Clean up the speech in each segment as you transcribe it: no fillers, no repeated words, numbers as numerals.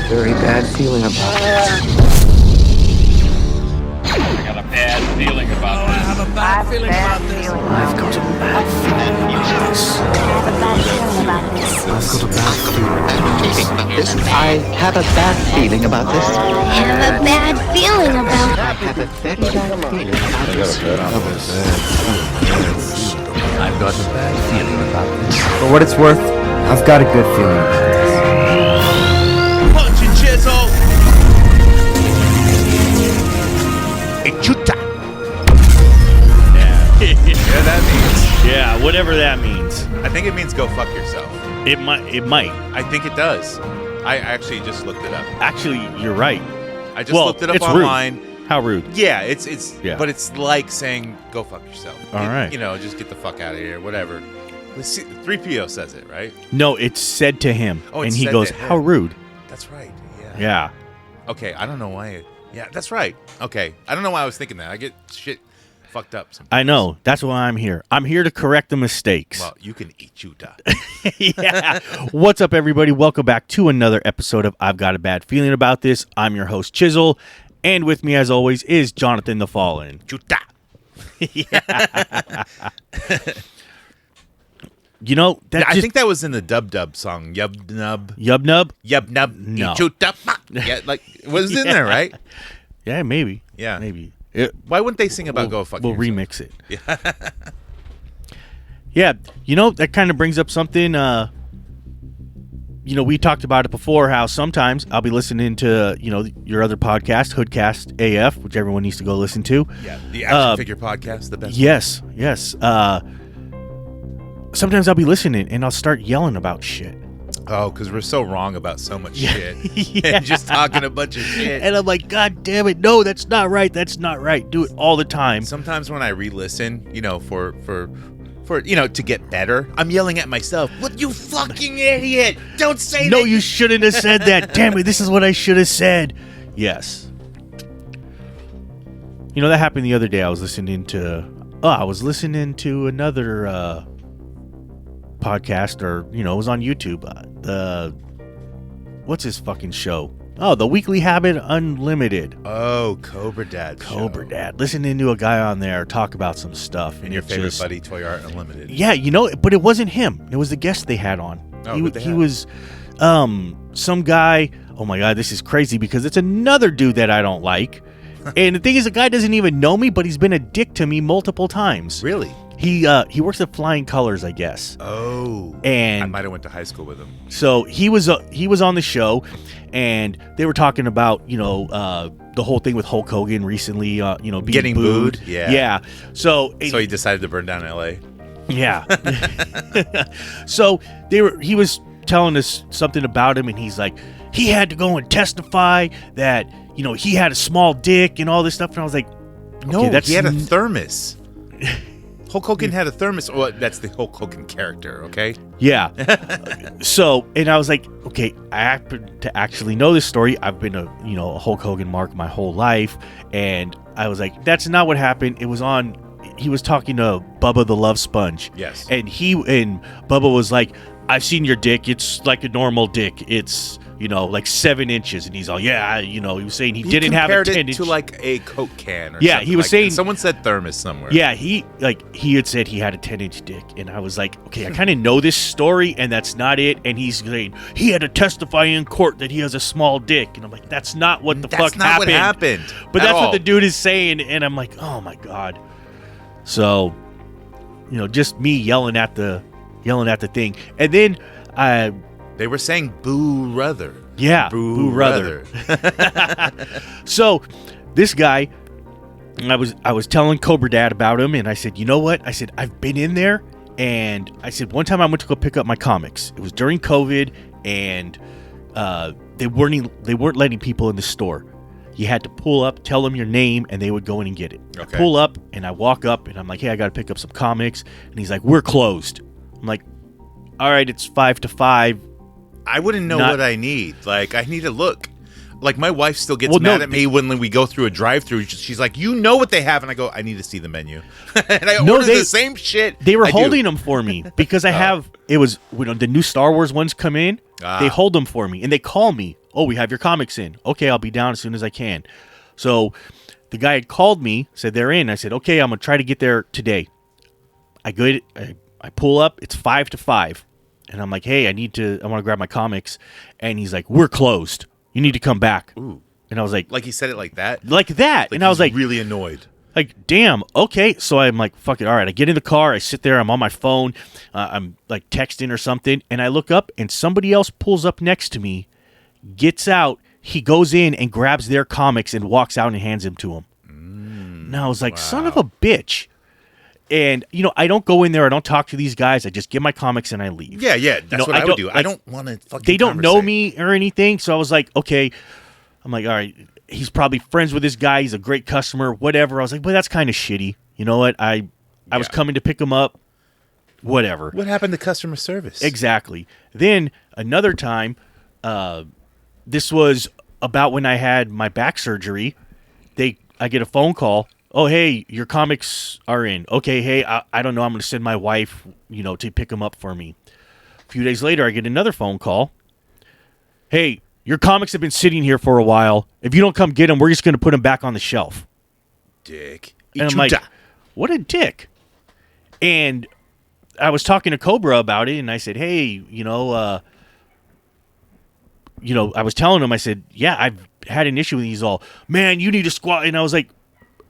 very bad feeling about this. I got a bad feeling about this. I have a bad feeling about this. I've got a bad feeling about this. I've got a bad feeling about this. I have a bad feeling about this. I have a bad feeling about I have a very bad feeling about this. I've got a bad feeling about this. For what it's worth, I've got a good feeling about this. Punch and chisel. Chuta. Yeah. Yeah, that means. Yeah, whatever that means. I think it means go fuck yourself. It might. I think it does. I actually just looked it up. Actually, you're right. I just looked it up it's online. Rude. How rude. Yeah, it's Yeah. but it's like saying go fuck yourself. All right. You know, just get the fuck out of here, whatever. Let's see, 3PO says it, right? No, it's said to him. Oh, and it's he said goes, to him. how rude. That's right. Yeah. Yeah. Okay, I don't know why. Yeah, that's right. Okay, I don't know why I was thinking that. I get shit fucked up sometimes. I know. That's why I'm here. I'm here to correct the mistakes. Well, you can eat Chuta. Yeah. What's up, everybody? Welcome back to another episode of I've Got a Bad Feeling About This. I'm your host, Chisel. And with me, as always, is Jonathan the Fallen. Chuta. You know, that I just, think that was in the Dub song. Yub Nub. Yub Nub? No. No. Chuta. Yeah, like, was in there, right? Yeah, maybe. Yeah. Maybe. Why wouldn't they sing about go fuck We'll yourself? remix it. Yeah, you know, that kind of brings up something, you know, we talked about it before, how sometimes I'll be listening to, you know, your other podcast, Hoodcast AF, which everyone needs to go listen to. Yeah, the action figure podcast, the best. Yes. Sometimes I'll be listening and I'll start yelling about shit. Oh, because we're so wrong about so much shit. Yeah. And just talking a bunch of shit. And I'm like, God damn it, no, that's not right. That's not right. Do it all the time. Sometimes when I re-listen, you know, for you know, to get better, I'm yelling at myself. What, you fucking idiot! Don't say that. No, you shouldn't have said that. Damn it, this is what I should have said. Yes. You know, that happened the other day. I was listening to another podcast, or, you know, it was on YouTube. What's his fucking show? Oh, The Weekly Habit Unlimited. Oh, Cobra Dad. Cobra Dad. Listening to a guy on there talk about some stuff. And your favorite buddy, Toy Art Unlimited. Yeah, you know, but it wasn't him. It was the guest they had on. Oh, he was some guy. Oh my God, this is crazy because it's another dude that I don't like. And the thing is, the guy doesn't even know me, but he's been a dick to me multiple times. Really? He works at Flying Colors, I guess. Oh. And I might have went to high school with him. So he was on the show, and they were talking about, you know, the whole thing with Hulk Hogan recently, you know, being getting booed. Yeah. Yeah. So he decided to burn down L.A. Yeah. So he was telling us something about him, and he's like, he had to go and testify that, you know, he had a small dick and all this stuff. And I was like, no, okay, he had a thermos. Hulk Hogan had a thermos. Oh, that's the Hulk Hogan character, okay? Yeah. So, and I was like, okay, I happen to actually know this story. I've been a Hulk Hogan mark my whole life. And I was like, that's not what happened. He was talking to Bubba the Love Sponge. Yes. And Bubba was like, I've seen your dick. It's like a normal dick. It's, you know, like 7 inches. And he's all, yeah, you know, he was saying he didn't have a 10 inch. Compared it to like a Coke can or yeah, something. he was like saying. That. Someone said thermos somewhere. Yeah, he had said he had a 10-inch dick. And I was like, okay, I kind of know this story, and that's not it. And he's saying he had to testify in court that he has a small dick. And I'm like, that's not what the fuck happened. That's not what happened. But that's what the dude is saying. And I'm like, oh my God. So, you know, just me yelling at the thing. And then they were saying boo ruther. Yeah, boo ruther. So this guy, I was telling Cobra Dad about him, and I said, you know what? I said, I've been in there, and I said, one time I went to go pick up my comics. It was during COVID, and they weren't letting people in the store. You had to pull up, tell them your name, and they would go in and get it. Okay. I pull up, and I walk up, and I'm like, hey, I got to pick up some comics. And he's like, we're closed. I'm like, all right, it's 5 to 5. I wouldn't know what I need. Like, I need to look. Like, my wife still gets mad at me when we go through a drive-thru. She's like, you know what they have. And I go, I need to see the menu. And I order the same shit. They were holding them for me because I have, it was, when the new Star Wars ones come in, they hold them for me. And they call me Oh, we have your comics in. Okay, I'll be down as soon as I can. So the guy had called me, said they're in. I said, okay, I'm going to try to get there today. I pull up. It's 5 to 5. And I'm like, hey, I want to grab my comics. And he's like, we're closed. You need to come back. Ooh. And I was like, he said it like that? Like that. And I was like, really annoyed. Like, damn, okay. So I'm like, fuck it. All right. I get in the car. I sit there. I'm on my phone. I'm like texting or something. And I look up and somebody else pulls up next to me, gets out. He goes in and grabs their comics and walks out and hands them to him. And I was like, son of a bitch. And, I don't go in there. I don't talk to these guys. I just get my comics and I leave. Yeah. That's what I would do. I don't want to fucking They don't know me or anything. So I was like, okay. I'm like, all right. He's probably friends with this guy. He's a great customer, whatever. I was like, but that's kind of shitty. You know what? I was coming to pick him up. Whatever. What happened to customer service? Exactly. Then another time, this was about when I had my back surgery. I get a phone call. Oh, hey, your comics are in. Okay, hey, I don't know. I'm going to send my wife, to pick them up for me. A few days later, I get another phone call. Hey, your comics have been sitting here for a while. If you don't come get them, we're just going to put them back on the shelf. Dick. And I'm like, what a dick. And I was talking to Cobra about it, and I said, hey, I was telling him, I said, yeah, I've had an issue with these all. Man, you need to squat. And I was like,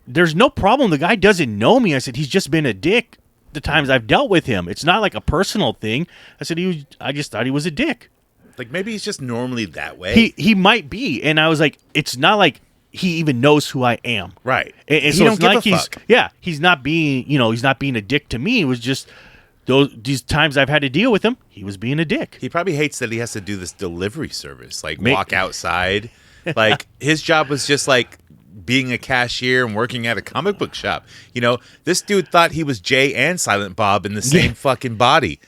there's no problem. The guy doesn't know me. I said, he's just been a dick the times I've dealt with him. It's not like a personal thing. I said, I just thought he was a dick. Like, maybe he's just normally that way. He might be. And I was like, it's not like he even knows who I am. Right. And so it's not like he's not being, he's not being a dick to me. It was just these times I've had to deal with him, he was being a dick. He probably hates that he has to do this delivery service, like walk outside. Like, his job was just like being a cashier and working at a comic book shop. This dude thought he was Jay and Silent Bob in the same fucking body.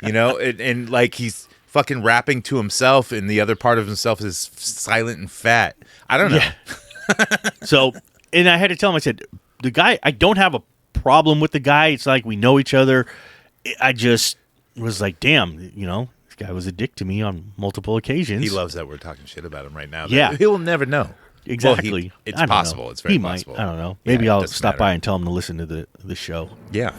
And like he's fucking rapping to himself, and the other part of himself is silent and fat. I don't know. Yeah. So, and I had to tell him, I said, the guy, I don't have a problem with the guy. It's like we know each other. I just was like, damn, this guy was a dick to me on multiple occasions. He loves that we're talking shit about him right now. Yeah. He will never know. Exactly. Well, it's possible. It's very possible. I don't know. Maybe I'll stop by and tell him to listen to the show. Yeah.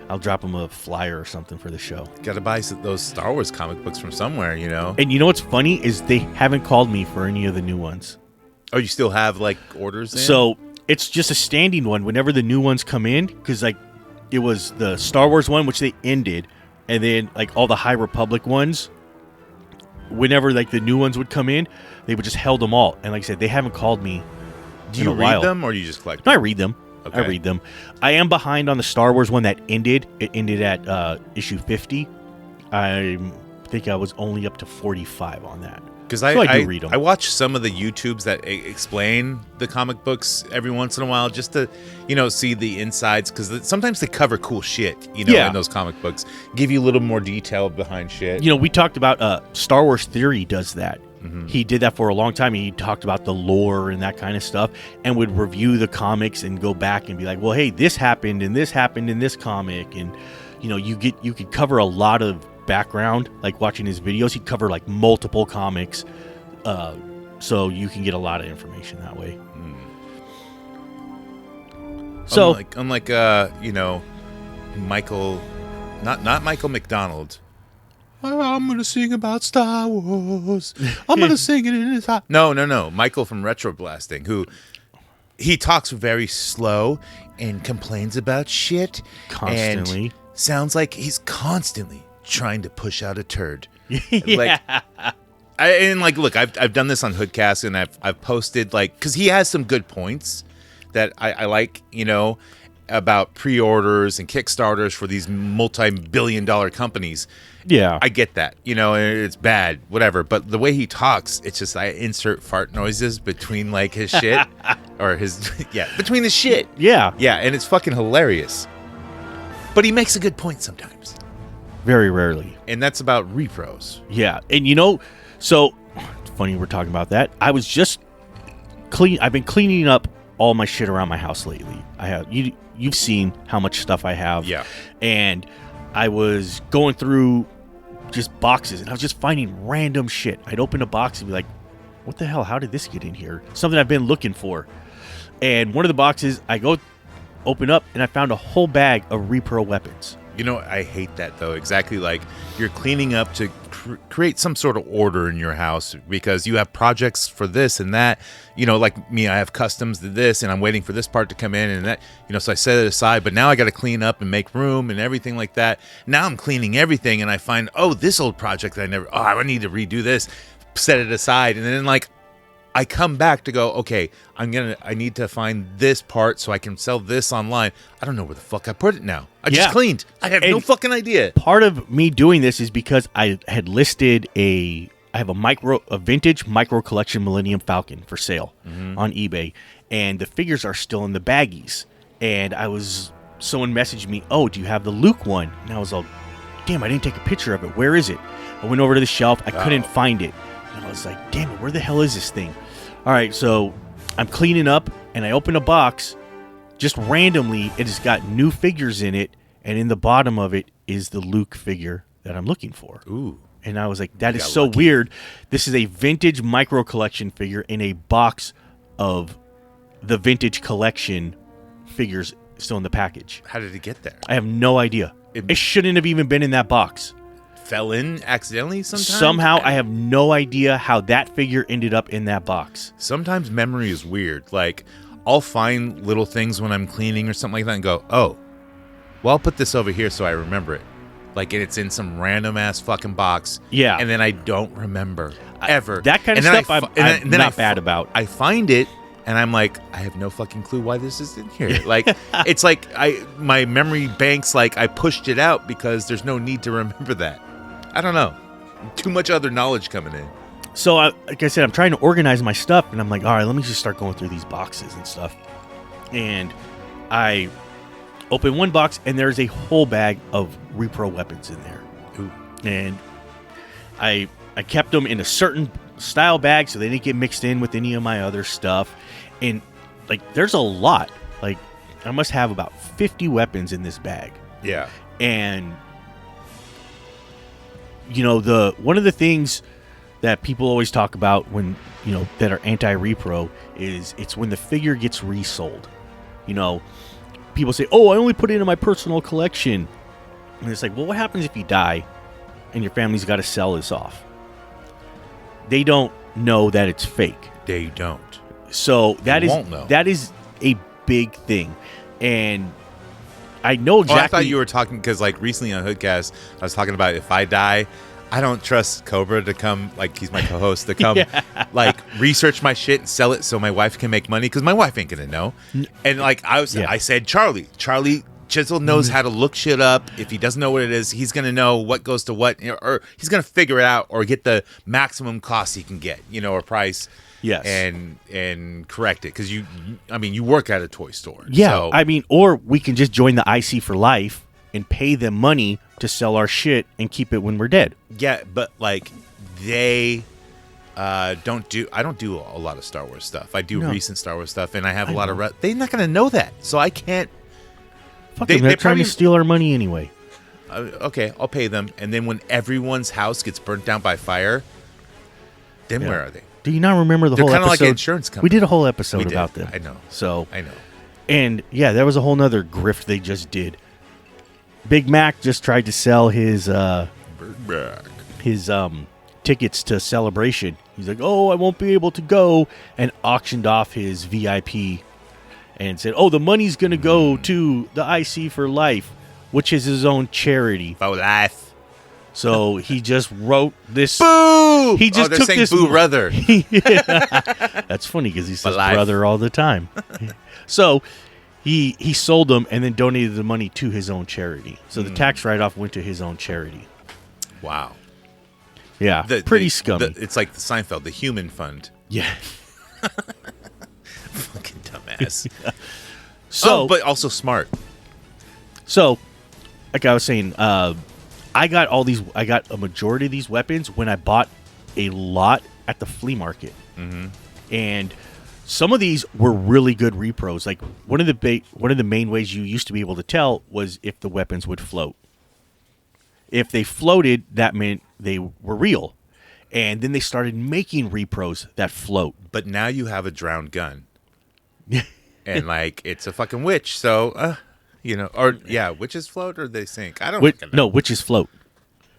I'll drop him a flyer or something for the show. Got to buy those Star Wars comic books from somewhere, And you know what's funny is they haven't called me for any of the new ones. Oh, you still have like orders in? So it's just a standing one whenever the new ones come in, because like it was the Star Wars one, which they ended, and then like all the High Republic ones, whenever like the new ones would come in, they would just held them all. And like I said, they haven't called me. Do you read them or do you just collect them? No, I read them. Okay. I read them. I am behind on the Star Wars one that ended. It ended at issue 50. I think I was only up to 45 on that. Because I do read them. I watch some of the YouTubes that explain the comic books every once in a while, just to see the insides, because sometimes they cover cool shit in those comic books, give you a little more detail behind shit. We talked about Star Wars Theory does that. Mm-hmm. He did that for a long time. He talked about the lore and that kind of stuff, and would review the comics and go back and be like, well, hey, this happened and this happened in this comic. And you could cover a lot of background. Like watching his videos, he'd cover like multiple comics, so you can get a lot of information that way. So unlike Michael, not Michael McDonald. I'm gonna sing about Star Wars. I'm gonna sing it in his heart. No. Michael from Retro Blasting, who he talks very slow and complains about shit constantly. And sounds like he's constantly trying to push out a turd. Yeah. Look, I've done this on Hoodcast, and I've posted because he has some good points that I like, about pre-orders and Kickstarters for these multi-billion-dollar companies. Yeah, I get that, it's bad, whatever. But the way he talks, it's just I insert fart noises between his shit or between his shit. Yeah, and it's fucking hilarious. But he makes a good point sometimes. Very rarely, and that's about repros. Yeah, and so it's funny we're talking about that. I was just I've been cleaning up all my shit around my house lately. I have you've seen how much stuff I have. Yeah, and I was going through just boxes, and I was just finding random shit. I'd open a box and be like, what the hell? How did this get in here? Something I've been looking for. And one of the boxes, I go open up, and I found a whole bag of Repro weapons. You know, I hate that, though. Exactly, like you're cleaning up to create some sort of order in your house because you have projects for this and that. You know, like me, I have customs to this, and I'm waiting for this part to come in and that. You know, so I set it aside. But now I got to clean up and make room and everything like that. Now I'm cleaning everything, and I find, this old project that I need to redo this. Set it aside, and then like I come back to go, okay, I need to find this part so I can sell this online. I don't know where the fuck I put it now. I just cleaned. I have no fucking idea. Part of me doing this is because I had listed I have a vintage micro collection Millennium Falcon for sale on eBay, and the figures are still in the baggies. And someone messaged me, do you have the Luke one? And I was all, damn, I didn't take a picture of it. Where is it? I went over to the shelf. I couldn't find it. And I was like, damn it, where the hell is this thing? All right, so I'm cleaning up, and I open a box. Just randomly, it has got new figures in it, and in the bottom of it is the Luke figure that I'm looking for. Ooh. And I was like, that is so weird. This is a vintage micro collection figure in a box of the vintage collection figures still in the package. How did it get there? I have no idea. It shouldn't have even been in that box. Fell in accidentally sometimes? Somehow, I have no idea how that figure ended up in that box. Sometimes memory is weird. Like, I'll find little things when I'm cleaning or something like that and go, I'll put this over here so I remember it. Like, and it's in some random-ass fucking box. Yeah. And then I don't remember, ever. That kind of stuff I'm not bad about. I find it, and I'm like, I have no fucking clue why this is in here. Like, it's like my memory banks, like, I pushed it out because there's no need to remember that. I don't know. Too much other knowledge coming in. So, like I said, I'm trying to organize my stuff, and I'm like, all right, let me just start going through these boxes and stuff. And I open one box, and there's a whole bag of Repro weapons in there. Ooh. And I kept them in a certain style bag so they didn't get mixed in with any of my other stuff. And, like, there's a lot. Like, I must have about 50 weapons in this bag. Yeah. And you know, one of the things that people always talk about when, you know, that are anti-repro is it's when the figure gets resold. You know, people say, I only put it in my personal collection. And it's like, well, what happens if you die and your family's got to sell this off? They don't know that it's fake. They don't. So that is a big thing. And I know exactly. I thought you were talking because, like, recently on Hoodcast, I was talking about if I die, I don't trust Cobra to come, like, he's my co-host, to come, like, research my shit and sell it so my wife can make money because my wife ain't gonna know. And, like, I said, Charlie Chisel knows how to look shit up. If he doesn't know what it is, he's gonna know what goes to what, or he's gonna figure it out or get the maximum cost he can get, you know, or price. Yes. And correct it because you work at a toy store. Yeah. So. I mean, or we can just join the IC for life and pay them money to sell our shit and keep it when we're dead. Yeah, but like they don't do. I don't do a lot of Star Wars stuff. I do recent Star Wars stuff, and I have a lot of. They're not going to know that, so I can't. Fuck them. They're trying to steal our money anyway. Okay, I'll pay them, and then when everyone's house gets burnt down by fire, then where are they? Do you not remember the They're whole episode? They're kind of like an insurance company. We did a whole episode about them. I know. So I know. And yeah, there was a whole nother grift they just did. Big Mac just tried to sell his tickets to Celebration. He's like, I won't be able to go, and auctioned off his VIP and said, the money's going to go to the IC for Life, which is his own charity. For life. So he just wrote this. Boo! He just took this. Boo, brother. That's funny because he says brother all the time. So he sold them and then donated the money to his own charity. So the tax write-off went to his own charity. Wow. Yeah, pretty scummy. It's like the Seinfeld, the human fund. Yeah. Fucking dumbass. So, but also smart. So, like I was saying, I got a majority of these weapons when I bought a lot at the flea market. Mm-hmm. And some of these were really good repros. Like one of the main ways you used to be able to tell was if the weapons would float. If they floated, that meant they were real. And then they started making repros that float. But now you have a drowned gun. And like it's a fucking witch, so witches float or they sink. I don't fucking know. No, witches float.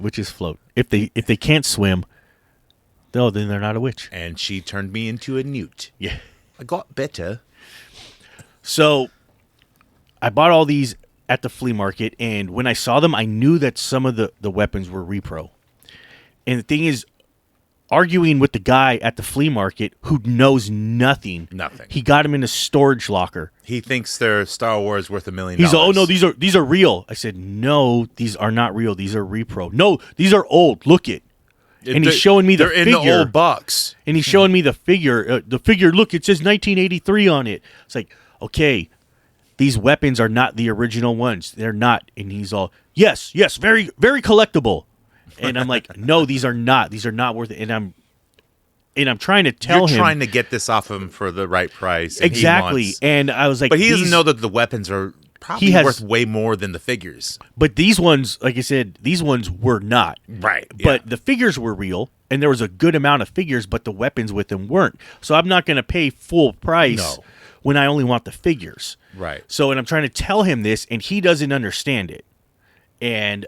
Witches float. If they can't swim, no, then they're not a witch. And she turned me into a newt. Yeah. I got better. So I bought all these at the flea market, and when I saw them, I knew that some of the weapons were repro. And the thing is, arguing with the guy at the flea market who knows nothing. Nothing. He got him in a storage locker. He thinks they're Star Wars worth $1 million. He's, oh no, these are real. I said, no, these are not real. These are repro. No, these are old. Look it. And he's showing me the figure. figure. They're in the old box. And he's showing me the figure. Look, it says 1983 on it. It's like, okay, these weapons are not the original ones. They're not. And he's all, yes, very, very collectible. And I'm like, no, these are not. These are not worth it. And I'm trying to tell him. You're trying to get this off him for the right price. And exactly. And I was like, but he doesn't know that the weapons are probably worth way more than the figures. But these ones, like I said, these ones were not. Right. Yeah. But the figures were real, and there was a good amount of figures, but the weapons with them weren't. So I'm not going to pay full price when I only want the figures. Right. So, and I'm trying to tell him this, and he doesn't understand it. And,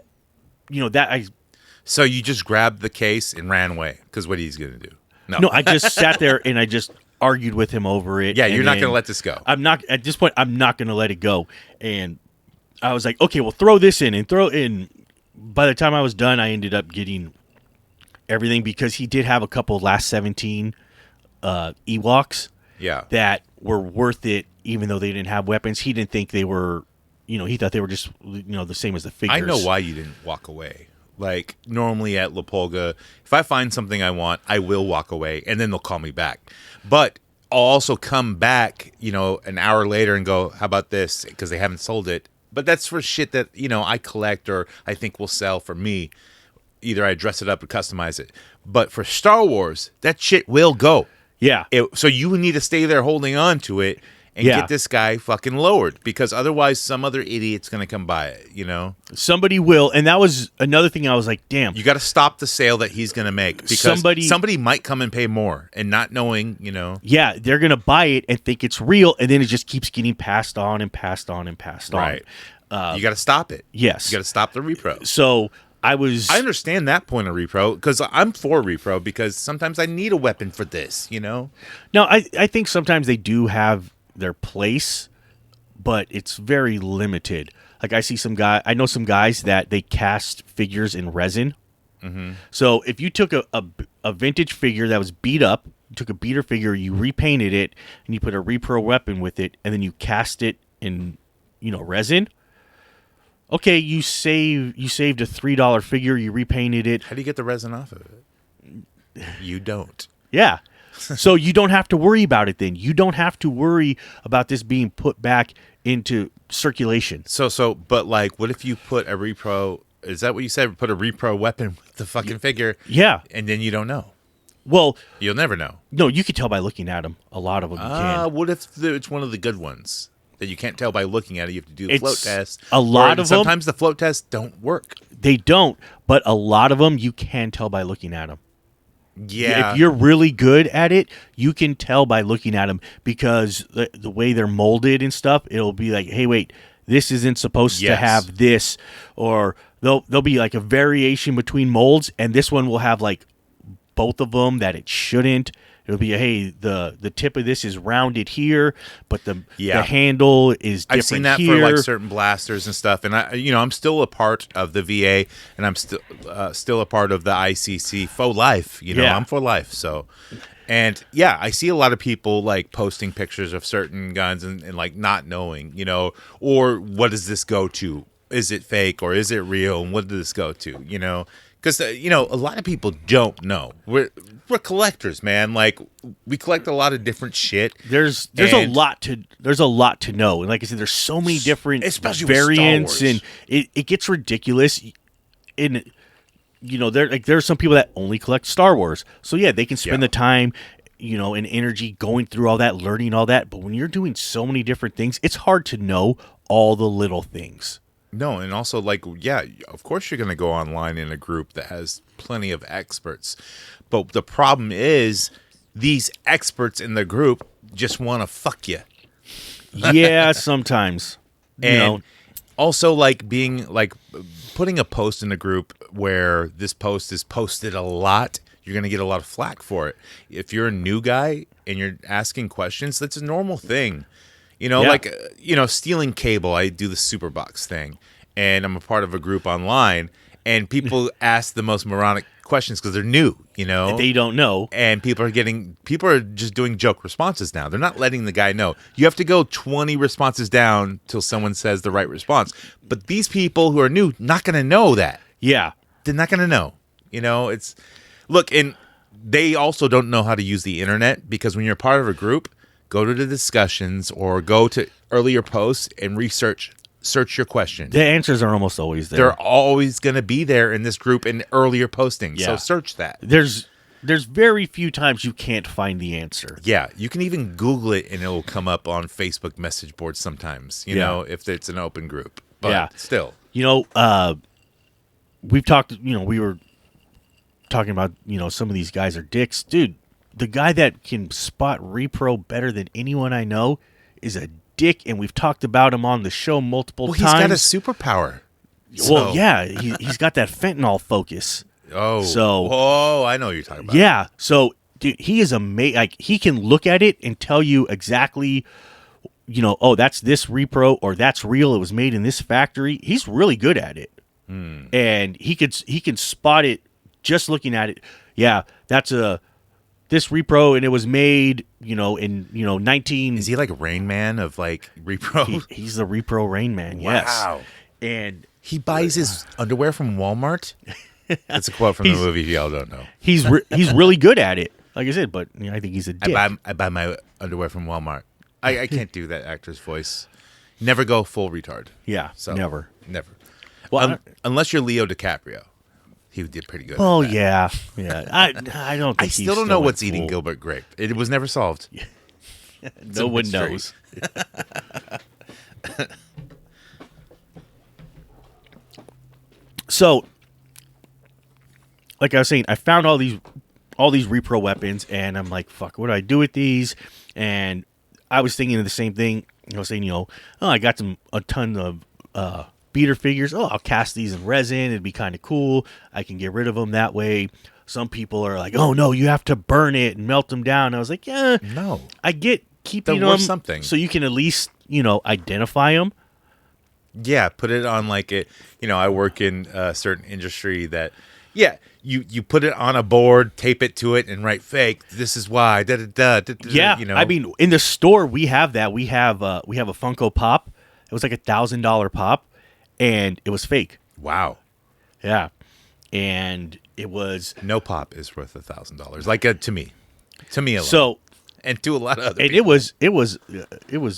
So you just grabbed the case and ran away, because what he's going to do? No, I just sat there and I just argued with him over it. Yeah, you're not going to let this go. I'm not, at this point, I'm not going to let it go. And I was like, okay, well, throw this in and throw in. By the time I was done, I ended up getting everything because he did have a couple last 17 Ewoks that were worth it, even though they didn't have weapons. He didn't think they were, he thought they were just, the same as the figures. I know why you didn't walk away. Like, normally at La Pulga, if I find something I want, I will walk away, and then they'll call me back. But I'll also come back, an hour later and go, how about this? Because they haven't sold it. But that's for shit that, I collect or I think will sell for me. Either I dress it up or customize it. But for Star Wars, that shit will go. Yeah. So you need to stay there holding on to it and get this guy fucking lowered, because otherwise some other idiot's going to come buy it, Somebody will, and that was another thing I was like, damn. You got to stop the sale that he's going to make, because somebody might come and pay more and not knowing, Yeah, they're going to buy it and think it's real, and then it just keeps getting passed on and passed on and passed on. Right. You got to stop it. Yes. You got to stop the repro. So I understand that point of repro, because I'm for repro, because sometimes I need a weapon for this, No, I think sometimes they do have their place, but it's very limited. Like I know some guys that they cast figures in resin. Mm-hmm. So if you took a vintage figure that was beat up, you took a beater figure, you repainted it, and you put a repro weapon with it, and then you cast it in, resin. Okay, you saved a $3 figure, you repainted it. How do you get the resin off of it? You don't. Yeah. So you don't have to worry about it then. You don't have to worry about this being put back into circulation. But like, what if you put a repro, is that what you said? Put a repro weapon with the fucking figure. Yeah. And then you don't know. Well. You'll never know. No, you can tell by looking at them. A lot of them you can. What if it's one of the good ones that you can't tell by looking at it? You have to do the float test. A lot of them. Sometimes the float tests don't work. They don't. But a lot of them you can tell by looking at them. Yeah. If you're really good at it, you can tell by looking at them, because the way they're molded and stuff, it'll be like, hey, wait, this isn't supposed to have this, or there'll be like a variation between molds, and this one will have like both of them that it shouldn't. It'll be, hey, the tip of this is rounded here, but the handle is different. I've seen that here. for like certain blasters and stuff, and I'm still a part of the VA, and I'm still a part of the ICC for life. I'm for life. So, and I see a lot of people like posting pictures of certain guns and like not knowing, or what does this go to? Is it fake or is it real? And what does this go to? Because a lot of people don't know. We're collectors, man. Like, we collect a lot of different shit. There's a lot to know, and like I said, there's so many different especially variants, and it gets ridiculous. And there's some people that only collect Star Wars, so they can spend the time, and energy going through all that, learning all that. But when you're doing so many different things, it's hard to know all the little things. No, and also, like, of course you're going to go online in a group that has plenty of experts. But the problem is these experts in the group just want to fuck you. Yeah, sometimes. And also like being like putting a post in a group where this post is posted a lot, you're going to get a lot of flack for it. If you're a new guy and you're asking questions, that's a normal thing. Like, stealing cable. I do the Superbox thing, and I'm a part of a group online, and people ask the most moronic questions because they're new, They don't know. And people are just doing joke responses now. They're not letting the guy know. You have to go 20 responses down till someone says the right response. But these people who are new, not going to know that. Yeah. They're not going to know. Look, and they also don't know how to use the internet, because when you're part of a group, go to the discussions or go to earlier posts and search your question. The answers are almost always there. They're always going to be there in this group in earlier postings. Yeah. So search that. There's very few times you can't find the answer. Yeah, you can even Google it and it'll come up on Facebook message boards sometimes, if it's an open group. But still. We've talked, we were talking about, some of these guys are dicks. Dude, the guy that can spot repro better than anyone I know is a dick, and we've talked about him on the show multiple times. He's got a superpower. Well, yeah, he's got that fentanyl focus. Oh, I know what you're talking about. Yeah, so dude, he is amazing. Like, he can look at it and tell you exactly, that's this repro or that's real. It was made in this factory. He's really good at it, and he can spot it just looking at it. Yeah, that's this repro, and it was made, in 19. Is he like Rain Man of like repro? He's the repro Rain Man. Yes. Wow. And he buys his underwear from Walmart. That's a quote from the movie. If y'all don't know, he's really good at it. Like I said, but I think he's a dick. I buy my underwear from Walmart. I can't do that actor's voice. Never go full retard. Yeah, never. Well, unless you're Leo DiCaprio. He did pretty good. Oh, yeah. I don't think I still don't know what's eating Gilbert Grape. It was never solved. No one knows. So, like I was saying, I found all these repro weapons, and I'm like, fuck, what do I do with these? And I was thinking of the same thing. I was saying, I got a ton of beater figures. Oh, I'll cast these in resin. It'd be kind of cool. I can get rid of them that way. Some people are like, oh no, you have to burn it and melt them down. And I was like, yeah, no. I get keeping them something, so you can at least identify them. Yeah, put it on like it. I work in a certain industry that, you put it on a board, tape it to it, and write fake. This is why. Yeah, I mean, in the store we have that. We have a Funko Pop. It was like $1,000 pop. And it was fake. Wow. Yeah. And it was... No pop is worth $1,000. Like to me. To me alone. So... And to a lot of other and people. it was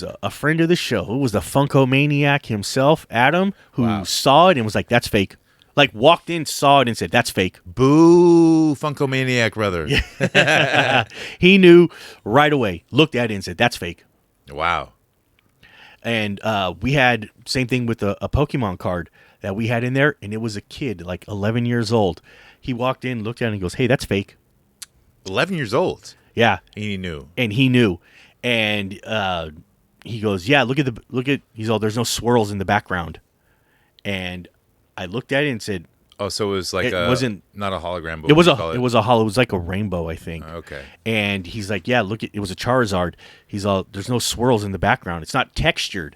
a friend of the show. It was the Funko Maniac himself, Adam, who saw it and was like, that's fake. Like, walked in, saw it, and said, that's fake. Boo, Funko Maniac brother. He knew right away. Looked at it and said, that's fake. Wow. And we had same thing with a Pokemon card that we had in there, and it was a kid, like 11 years old. He walked in, looked at it, and goes, hey, that's fake. 11 years old? Yeah. And he knew. And he goes, yeah, look at, he's all, there's no swirls in the background. And I looked at it and said, oh, so it was like wasn't not a hologram, but it was a hollow. It was like a rainbow, I think. Okay. And he's like, yeah, it was a Charizard. He's all, there's no swirls in the background. It's not textured.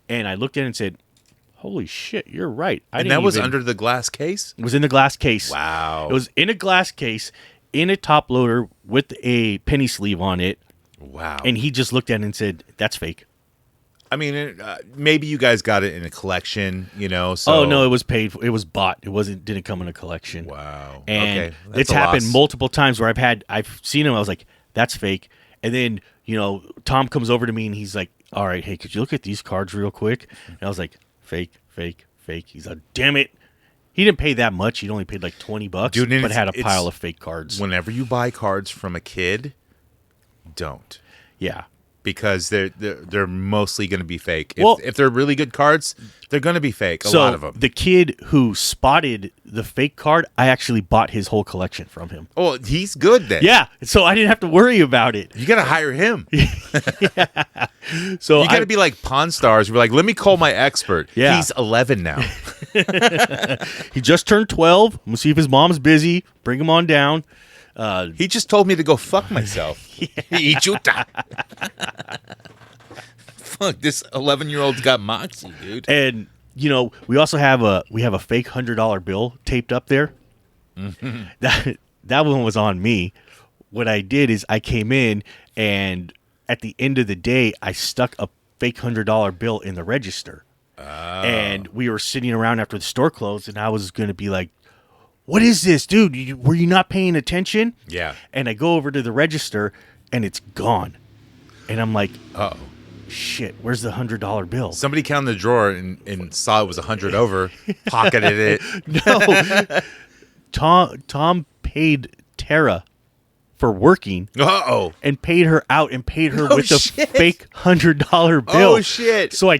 And I looked at it and said, holy shit, you're right. And that was under the glass case? It was in the glass case. Wow. It was in a glass case, in a top loader with a penny sleeve on it. Wow. And he just looked at it and said, that's fake. I mean, maybe you guys got it in a collection, So. Oh no, it was paid for. It was bought. It didn't come in a collection. Wow. And okay. It's happened multiple times where I've seen him. I was like, that's fake. And then Tom comes over to me and he's like, all right, hey, could you look at these cards real quick? And I was like, fake. He's like, damn it. He didn't pay that much. He'd only paid like $20, dude, but had a pile of fake cards. Whenever you buy cards from a kid, don't. Yeah. because they're mostly going to be fake. Well- If they're really good cards, they're going to be fake. A So lot of them. the kid who spotted the fake card, I actually bought his whole collection from him. Oh, he's good then. Yeah, so I didn't have to worry about it. You got to hire him. So You got to be like Pawn Stars. We're like, let me call my expert. Yeah. He's 11 now. he just turned 12. We'll see if his mom's busy. Bring him on down. He just told me to go fuck myself. Ichuta. Fuck, this 11-year-old's got moxie, dude. And we also have a fake $100 bill taped up there. That one was on me. What I did is I came in, and at the end of the day, I stuck a fake $100 bill in the register. And we were sitting around after the store closed, and I was going to be like, what is this, dude? Were you not paying attention? Yeah. And I go over to the register, and it's gone. And I'm like, Uh-oh. shit, where's the $100 bill? Somebody counted the drawer and saw it was 100 over, pocketed it. No. Tom paid Tara for working Uh-oh. and paid her out and paid her Oh, with the shit. fake $100 bill. Oh, shit. So I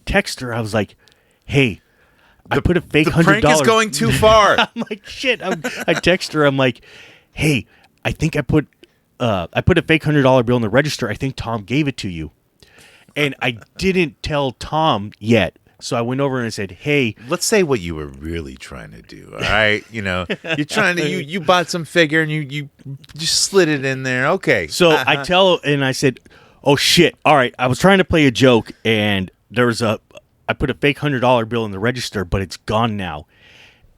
text her. I was like, "Hey, I put a fake The $100." prank is going too far. I'm like, "Shit." I text her. I'm like, "Hey, I think I put a fake $100 bill in the register. I think Tom gave it to you." And I didn't tell Tom yet. So I went over and I said, "Hey, Let's say what you were really trying to do, all right? You're trying to, you bought some figure and you just slid it in there. Okay. So I said, "Oh shit! All right, I was trying to play a joke, and I put a fake $100 bill in the register, but it's gone now."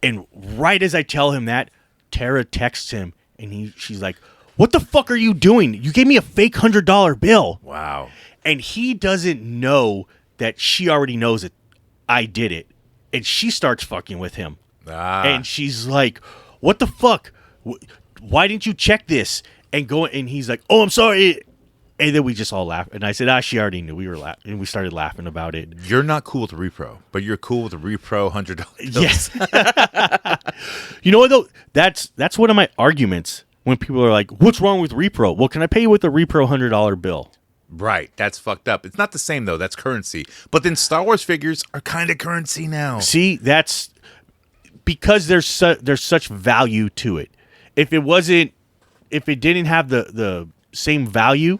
And right as I tell him that, Tara texts him, and she's like, "What the fuck are you doing? You gave me a fake $100 bill." Wow. And he doesn't know that she already knows that I did it, and she starts fucking with him. And she's like, "What the fuck? Why didn't you check this?" And he's like, "Oh, I'm sorry." And then we just all laughed. And I said, she already knew. We were laughing, and we started laughing about it. You're not cool with Repro, but you're cool with the Repro $100 bills. Yes. You know what, though? That's one of my arguments when people are like, "What's wrong with Repro?" Well, can I pay you with a Repro $100 bill? Right. That's fucked up. It's not the same, though. That's currency. But then Star Wars figures are kind of currency now. See, that's because there's such value to it. If it didn't have the same value,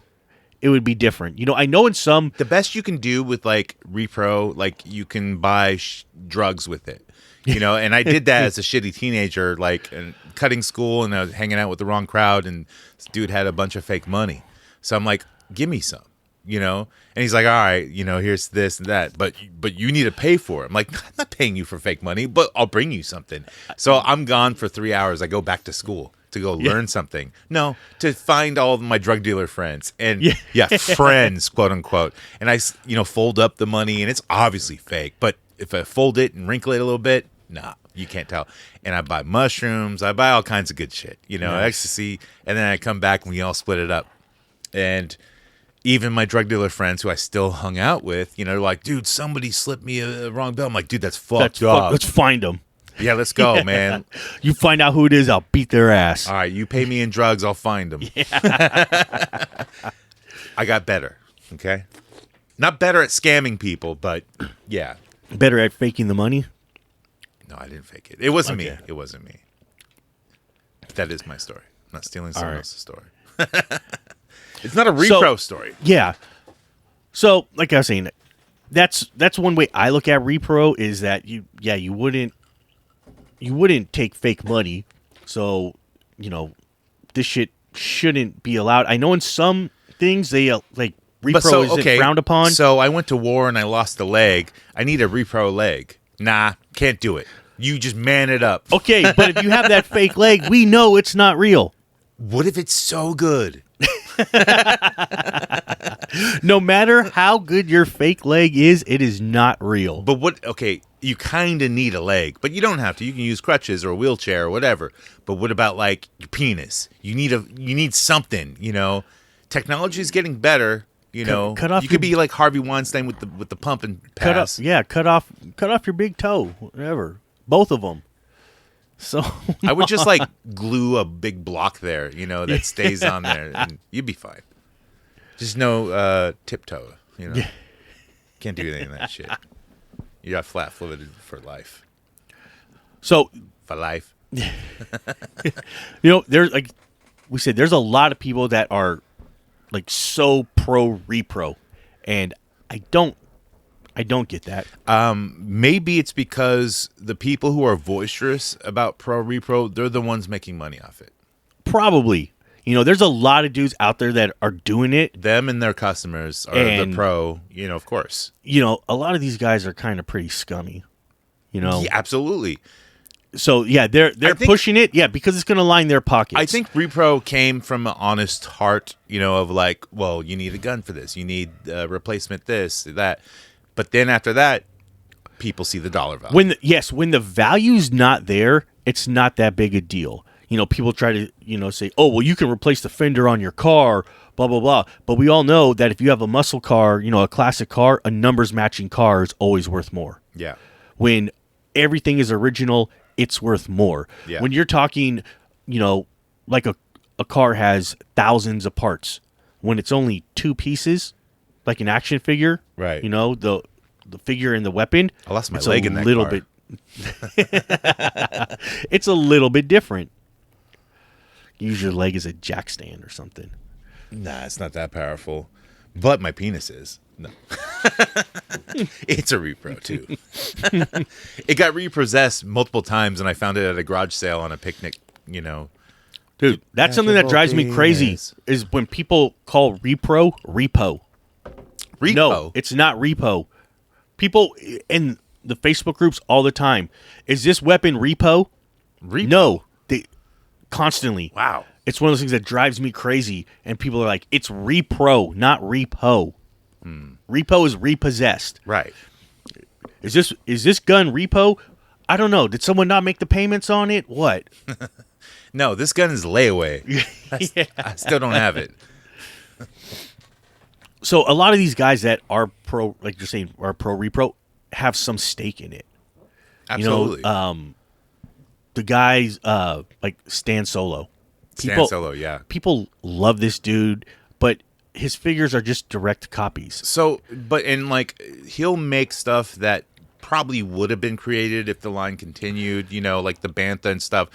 it would be different. I know in some... The best you can do with, like, Repro, like, you can buy drugs with it. And I did that as a shitty teenager, like, cutting school, and I was hanging out with the wrong crowd, and this dude had a bunch of fake money. So I'm like, give me some, and he's like, all right, here's this and that, but you need to pay for it. I'm like, I'm not paying you for fake money, but I'll bring you something. So I'm gone for 3 hours. I go back to school to go learn something. No, to find all of my drug dealer friends and friends, quote unquote. And I, fold up the money, and it's obviously fake, but if I fold it and wrinkle it a little bit, nah, you can't tell. And I buy mushrooms. I buy all kinds of good shit, ecstasy. And then I come back and we all split it up. And even my drug dealer friends who I still hung out with, they're like, dude, somebody slipped me a wrong bill. I'm like, dude, that's fucked up. Let's find them. Yeah, let's go, man. You find out who it is, I'll beat their ass. All right, you pay me in drugs, I'll find them. Yeah. I got better, okay? Not better at scamming people, but yeah. Better at faking the money? No, I didn't fake it. It wasn't me. Okay. It wasn't me. That is my story. I'm not stealing someone else's story. It's not a repro story. Yeah. So, like I was saying, that's one way I look at repro is that you wouldn't take fake money. So, this shit shouldn't be allowed. I know in some things they like repro isn't frowned upon. So I went to war and I lost a leg. I need a repro leg. Nah, can't do it. You just man it up. Okay, but if you have that fake leg, we know it's not real. What if it's so good? No matter how good your fake leg is, it is not real. But you kind of need a leg, but you don't have to. You can use crutches or a wheelchair or whatever. But what about like your penis? You need something, Technology is getting better, Cut off you could be like Harvey Weinstein with the pump and pass. Cut off your big toe, whatever. Both of them. So I would just like glue a big block there, that stays on there, and you'd be fine. Just no tiptoe. You know, Yeah. can't do any of that shit. You got flat-footed for life. So, For life. there's like we said, there's a lot of people that are like so pro repro, and I don't get that. Maybe it's because the people who are boisterous about pro repro, they're the ones making money off it. Probably. There's a lot of dudes out there that are doing it. Them and their customers are the pro, of course. A lot of these guys are kind of pretty scummy. Yeah, absolutely. So yeah, they're pushing it, because it's going to line their pockets. I think repro came from an honest heart, of like, well, you need a gun for this, you need a replacement this, that. But then after that, people see the dollar value. When the value's not there, it's not that big a deal. People try to, say, oh, well, you can replace the fender on your car, blah, blah, blah. But we all know that if you have a muscle car, a classic car, a numbers matching car is always worth more. Yeah. When everything is original, it's worth more. Yeah. When you're talking, like a car has thousands of parts, when it's only two pieces, like an action figure, right? The figure and the weapon. I lost my leg in that little car. bit. It's a little bit different. Use your leg as a jack stand or something. Nah, it's not that powerful. But my penis is. No. It's a repro, too. It got repossessed multiple times, and I found it at a garage sale on a picnic, Dude, that's something that drives me crazy, is when people call repo. Repo? No, it's not repo. People in the Facebook groups all the time, is this weapon repo? No, they constantly. Wow. It's one of those things that drives me crazy, and people are like, it's repro, not repo. Repo is repossessed. Right. Is this gun repo? I don't know. Did someone not make the payments on it? What? No, this gun is layaway. I still don't have it. So a lot of these guys that are pro, like you're saying, are pro repro, have some stake in it. Absolutely. The guys like Stan Solo. Stan Solo, yeah. People love this dude, but his figures are just direct copies. So, he'll make stuff that probably would have been created if the line continued, like the Bantha and stuff.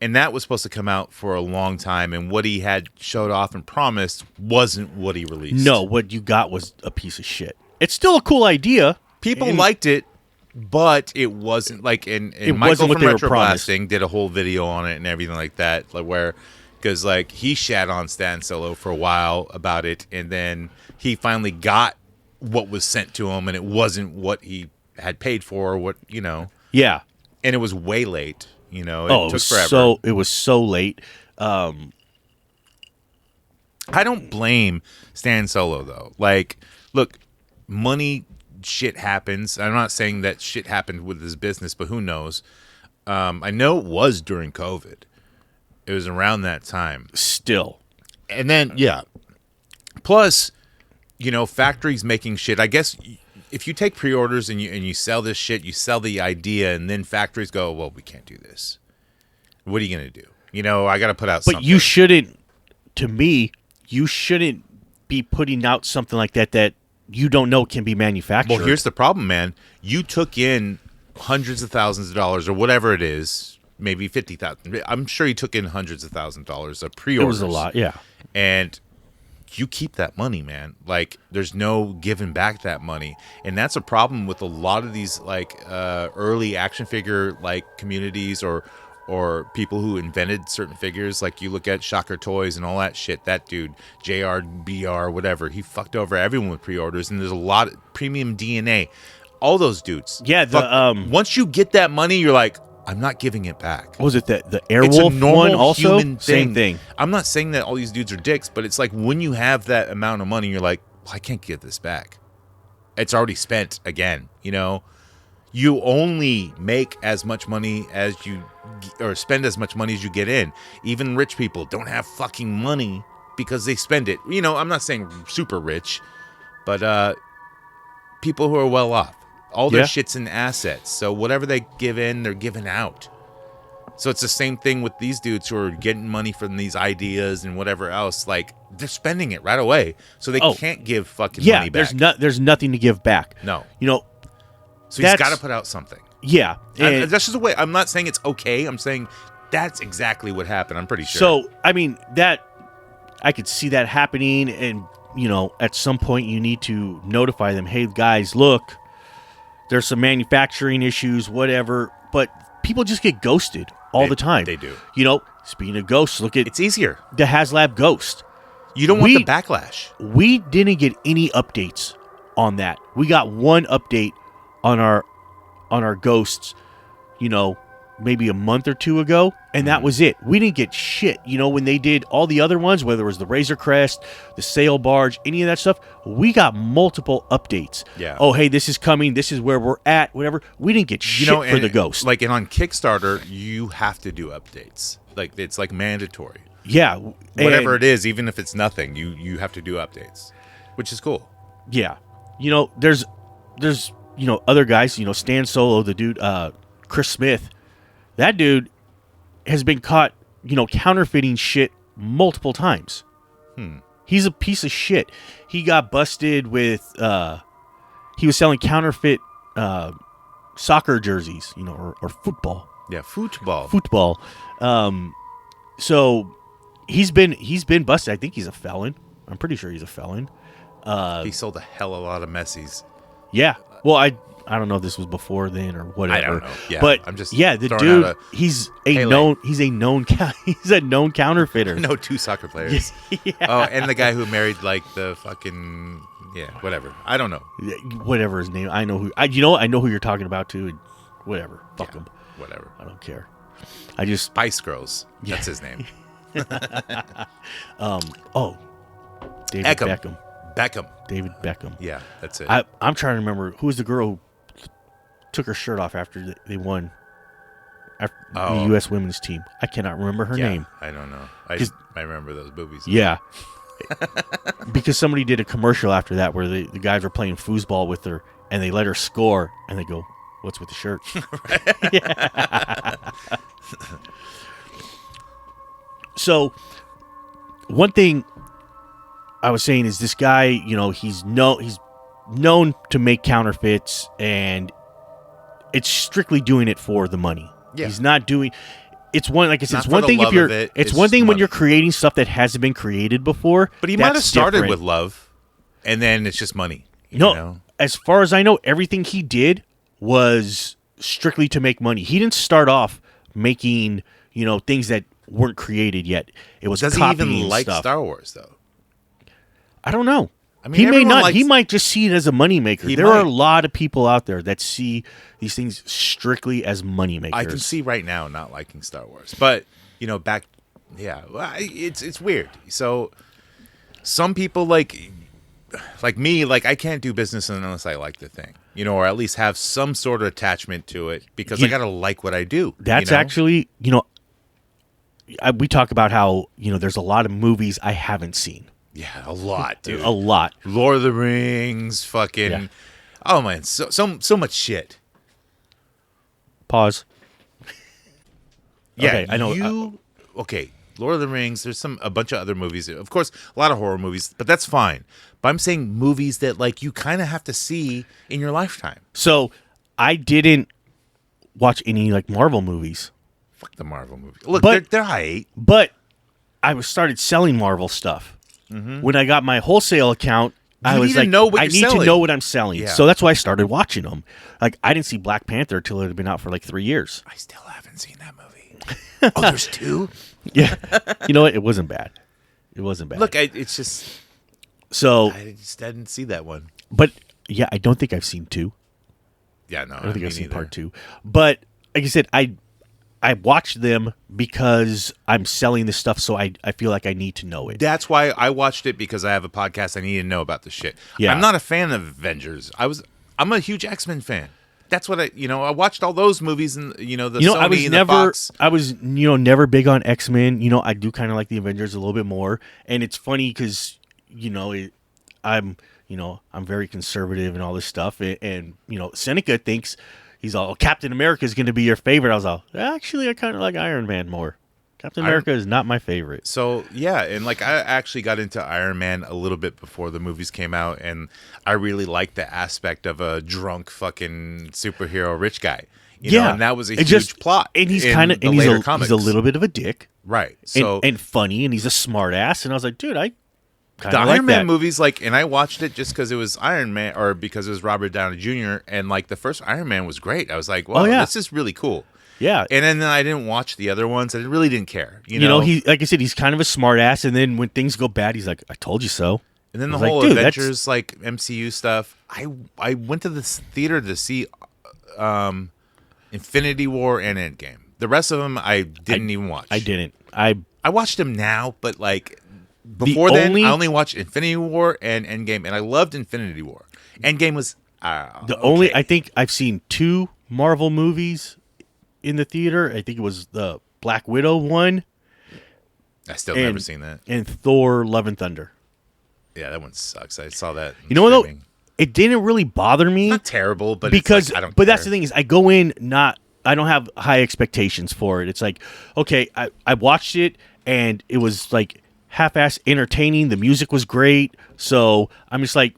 And that was supposed to come out for a long time, and what he had showed off and promised wasn't what he released. No, what you got was a piece of shit. It's still a cool idea. People liked it, but it wasn't like and Michael from Retro Blasting did a whole video on it and everything like that, because he shat on Stan Solo for a while about it, and then he finally got what was sent to him, and it wasn't what he had paid for. Yeah, and it was way late. It took forever. So it was so late. I don't blame Stan Solo though. Look, money shit happens. I'm not saying that shit happened with his business, but who knows? I know it was during COVID. It was around that time. Still. And then plus, factories making shit. I guess if you take pre-orders and you sell this shit, you sell the idea, and then factories go, well, we can't do this. What are you going to do? I got to put out something. But you shouldn't, to me, you shouldn't be putting out something like that you don't know can be manufactured. Well, here's the problem, man. You took in hundreds of thousands of dollars or whatever it is, maybe 50,000. I'm sure you took in hundreds of thousands of dollars of pre-orders. It was a lot, yeah. And you keep that money, man. There's no giving back that money, and that's a problem with a lot of these early action figure communities or people who invented certain figures. You look at Shocker Toys and all that shit. That dude, JRBR, whatever, he fucked over everyone with pre-orders, and there's a lot of Premium DNA. All those dudes. Yeah, once you get that money, you're like, I'm not giving it back. What was it the Airwolf one also? Same thing. I'm not saying that all these dudes are dicks, but it's when you have that amount of money, you're like, well, I can't get this back. It's already spent again, You only make as much money as or spend as much money as you get in. Even rich people don't have fucking money because they spend it. I'm not saying super rich, but people who are well off. All their shit's in assets. So whatever they give in, they're giving out. So it's the same thing with these dudes who are getting money from these ideas and whatever else. Like, they're spending it right away, so they can't give fucking money back. There's nothing to give back. No. So he's got to put out something. Yeah. And that's just the way. I'm not saying it's okay. I'm saying that's exactly what happened. I'm pretty sure. So, I mean, that I could see that happening, and, at some point you need to notify them, hey, guys, look, there's some manufacturing issues, whatever, but people just get ghosted all the time. They do. Speaking of ghosts, look at it's easier. The HasLab ghost. You don't want the backlash. We didn't get any updates on that. We got one update on our ghosts, maybe a month or two ago, and that was it. We didn't get shit. When they did all the other ones, whether it was the Razor Crest, the sail barge, any of that stuff, we got multiple updates. Yeah. Oh, hey, this is coming. This is where we're at. Whatever. We didn't get shit for the ghost. Like, and on Kickstarter, you have to do updates. Like, it's like mandatory. Yeah. Whatever it is, even if it's nothing, you have to do updates, which is cool. Yeah. There's other guys. Stan Solo, the dude, Chris Smith. That dude has been caught, counterfeiting shit multiple times. He's a piece of shit. He got busted with, he was selling counterfeit soccer jerseys, or football. Yeah, football. Football. So he's been busted. I think he's a felon. I'm pretty sure he's a felon. He sold a hell of a lot of Messies. Yeah. Well, I don't know if this was before then or whatever. I don't know. Yeah, but I'm just the dude, he's a known counterfeiter. No, 2 soccer players. Yeah. Oh, and the guy who married like the fucking whatever. I don't know. Whatever his name. I know who. I know who you're talking about too. And whatever. Fuck him. Whatever. I don't care. I just Spice Girls. That's his name. David Beckham. David Beckham. Yeah, that's it. I'm trying to remember who was the girl who took her shirt off after they won the U.S. women's team. I cannot remember her name. I don't know. I remember those movies. Yeah. Because somebody did a commercial after that where the guys were playing foosball with her and they let her score and they go, what's with the shirt? So one thing I was saying is this guy, he's known to make counterfeits, and it's strictly doing it for the money. Yeah. He's not doing. It's one, like I said, Not it's for one the thing if love you're. of it, It's it's one thing when money. you're creating stuff that hasn't been created before. But he might have that's started different. with love, and then it's just money. No, as far as I know, everything he did was strictly to make money. He didn't start off making things that weren't created yet. It was Does he copying even like stuff. Star Wars though? I don't know. I mean, he may everyone not. likes- He might just see it as a moneymaker. He There are a might. lot of people out there that see these things strictly as moneymakers. I can see right now not liking Star Wars, but back, it's weird. So some people like me, like I can't do business unless I like the thing, or at least have some sort of attachment to it because I gotta like what I do. That's actually, we talk about how there's a lot of movies I haven't seen. Yeah, a lot, dude. A lot. Lord of the Rings, fucking. Yeah. Oh man, so much shit. Pause. Yeah, Okay, I know. Okay, Lord of the Rings. There's a bunch of other movies. Of course, a lot of horror movies, but that's fine. But I'm saying movies that like you kind of have to see in your lifetime. So I didn't watch any like Marvel movies, Fuck the Marvel movies. Look, But- they're high. but I started selling Marvel stuff. When I got my wholesale account, I You was need to like, know what I you're need to selling. know what I'm selling. Yeah. So that's why I started watching them. Like I didn't see Black Panther till it had been out for like 3 years. I still haven't seen that movie. Oh, there's 2. Yeah, you know what? It wasn't bad. It wasn't bad. Look, it's just so, I just didn't see that one. but yeah, I don't think I've seen 2. Yeah, no, I don't think me I've seen neither. part 2. But like I said, I watched them because I'm selling this stuff, so I feel like I need to know it. That's why I watched it, because I have a podcast. I need to know about the shit. Yeah. I'm not a fan of Avengers. I'm a huge X-Men fan. That's what I watched all those movies and the Sony I was and never, the Fox. I was never big on X-Men. I do kind of like the Avengers a little bit more, and it's funny because I'm very conservative and all this stuff, and Seneca thinks he's all, Captain America is going to be your favorite. I was all, actually, I kind of like Iron Man more. Captain America is not my favorite. So, yeah, and like I actually got into Iron Man a little bit before the movies came out, and I really liked the aspect of a drunk fucking superhero rich guy. You know, and that was a huge plot. And he's kind of, he's a little bit of a dick. Right. So and funny, and he's a smart ass. And I was like, dude, I kind the of like Iron Man that. movies, like, and I watched it just because it was Iron Man, or because it was Robert Downey Jr., and like the first Iron Man was great. I was like, wow, this is really cool. Yeah. And then I didn't watch the other ones. I really didn't care. You know, he, like I said, he's kind of a smart ass. And then when things go bad, he's like, I told you so. And then the whole Avengers, like MCU stuff. I went to the theater to see Infinity War and Endgame. The rest of them I didn't even watch. I didn't. I watched them now, but like before then, I only watched Infinity War and Endgame, and I loved Infinity War. Endgame was only. I think I've seen 2 Marvel movies in the theater. I think it was the Black Widow one. I still never seen that. And Thor: Love and Thunder. Yeah, that one sucks. I saw that. You know what though? It didn't really bother me. Not terrible, but because it's like, I don't. But care. that's the thing is, I go in I don't have high expectations for it. It's like, okay, I watched it and it was like half-ass entertaining. The music was great, so I'm just like,